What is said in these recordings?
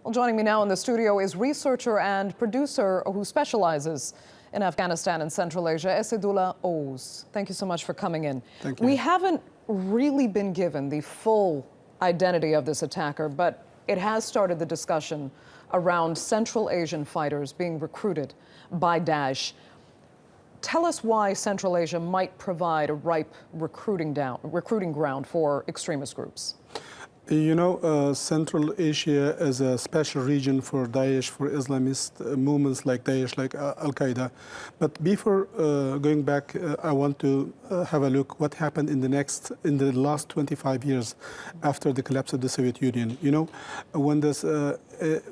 Well, joining me now in the studio is researcher and producer who specializes in Afghanistan and Central Asia, Esedullah Oguz. Thank you so much for coming in. Thank you. We haven't really been given the full identity of this attacker, but it has started the discussion around Central Asian fighters being recruited by Daesh. Tell us why Central Asia might provide a ripe recruiting ground for extremist groups. You know, Central Asia is a special region for Daesh, for Islamist movements like Daesh, like Al-Qaeda. But before going back, I want to have a look what happened in the last 25 years after the collapse of the Soviet Union. You know, when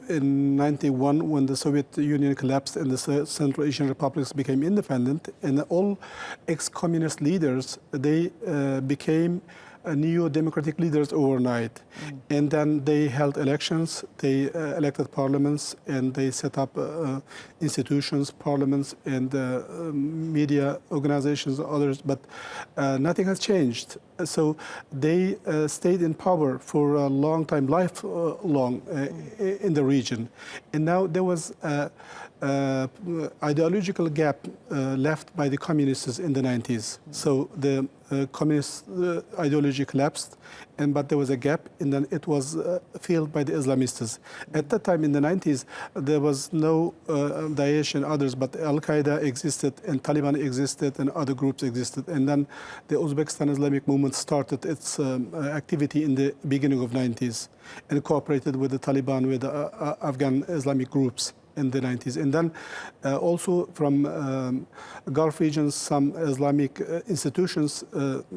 in '91, when the Soviet Union collapsed and the Central Asian republics became independent, and all ex-communist leaders, they became neo-democratic leaders overnight. And then they held elections, they elected parliaments, and they set up institutions, parliaments, and media organizations and others, but nothing has changed. So they stayed in power for a long time, lifelong in the region. And now there was ideological gap left by the communists in the 90s. So the communist ideology collapsed, but there was a gap, and then it was filled by the Islamists. At that time in the 90s, there was no Daesh and others, but Al-Qaeda existed, and Taliban existed, and other groups existed. And then the Uzbekistan Islamic movement started its activity in the beginning of 90s and cooperated with the Taliban, with the Afghan Islamic groups in the 90s. And then also from Gulf regions, some Islamic institutions,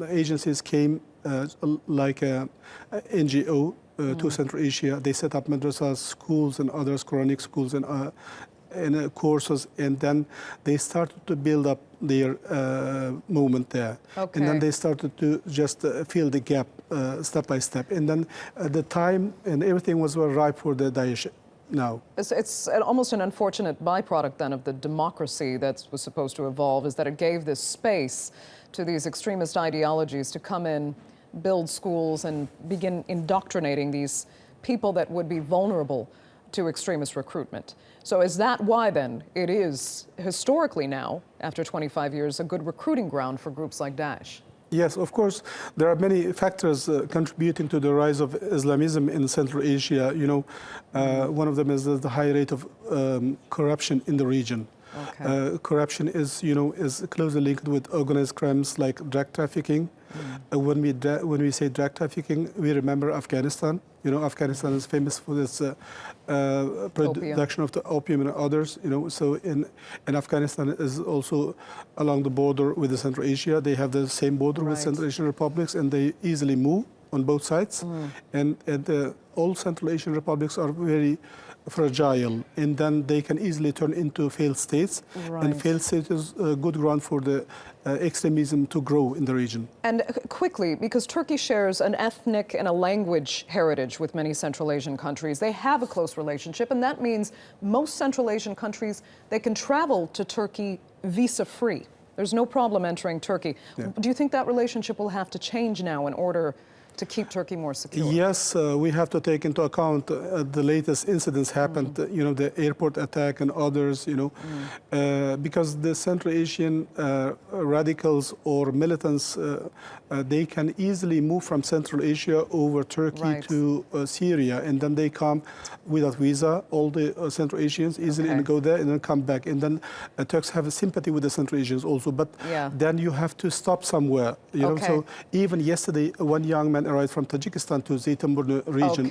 agencies came like NGO to Central Asia. They set up madrasas, schools, and others, Quranic schools, and courses, and then they started to build up their movement there. Okay. And then they started to just fill the gap step by step. And then the time and everything was ripe for the Daesh. No. It's almost an unfortunate byproduct then of the democracy that was supposed to evolve, is that it gave this space to these extremist ideologies to come in, build schools, and begin indoctrinating these people that would be vulnerable to extremist recruitment. So is that why then it is historically now, after 25 years, a good recruiting ground for groups like Daesh? Yes, of course, there are many factors contributing to the rise of Islamism in Central Asia. You know, one of them is the high rate of corruption in the region. Okay. Corruption is closely linked with organized crimes like drug trafficking. When we say drug trafficking, we remember Afghanistan. You know, Afghanistan is famous for its production of the opium and others. You know, so in Afghanistan is also along the border with the Central Asia. They have the same border with Central Asian republics, and they easily move on both sides. And all Central Asian republics are very fragile, and then they can easily turn into failed states. And failed states is a good ground for the extremism to grow in the region. And quickly, because Turkey shares an ethnic and a language heritage with many Central Asian countries, they have a close relationship, and that means most Central Asian countries, they can travel to Turkey visa-free. There's no problem entering Turkey. Yeah. Do you think that relationship will have to change now in order to keep Turkey more secure? Yes, we have to take into account the latest incidents happened, you know, the airport attack and others, you know, because the Central Asian radicals or militants, they can easily move from Central Asia over Turkey to Syria, and then they come without visa, all the Central Asians easily and go there and then come back. And then Turks have a sympathy with the Central Asians also, but then you have to stop somewhere, you know. So even yesterday, one young man arrived from Tajikistan to Zeytinburnu region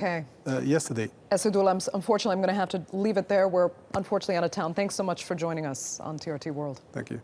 yesterday. Esedullah, unfortunately, I'm going to have to leave it there. We're unfortunately out of town. Thanks so much for joining us on TRT World. Thank you.